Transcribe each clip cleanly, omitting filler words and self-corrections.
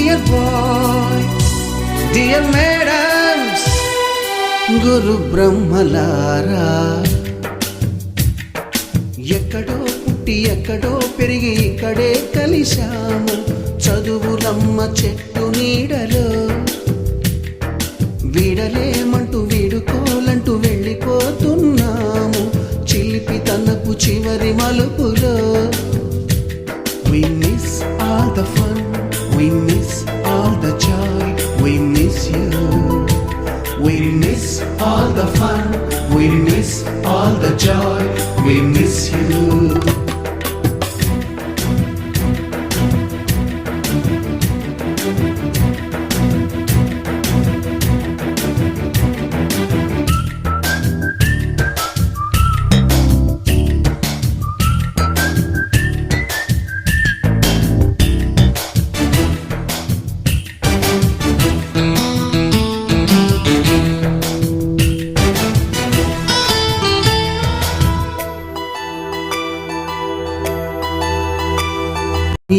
Dear bye, dear madams, గురు బ్రహ్మలారా, ఎక్కడో పుట్టి ఎక్కడో పెరిగి ఇక్కడే కలిశాము చదువులమ్మ చెట్టు నీడలో. వీడలేమంటూ వీడుకోలంటూ వెళ్ళిపోతున్నాము చిలిపి తనపు చివరి మలుపులో. We miss all the fun, we miss all the joy, we miss you. We miss all the fun, we miss all the joy, we miss you.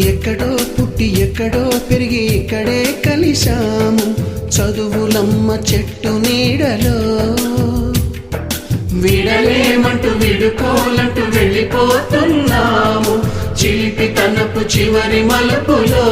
ఎక్కడో పుట్టి ఎక్కడో పెరిగి ఇక్కడే కలిశాము చదువులమ్మ చెట్టు నీడలో. వీడలేమంటూ వీడుకోలంటూ వెళ్ళిపోతున్నాము చిలిపి తనపు చివరి మలుపులో.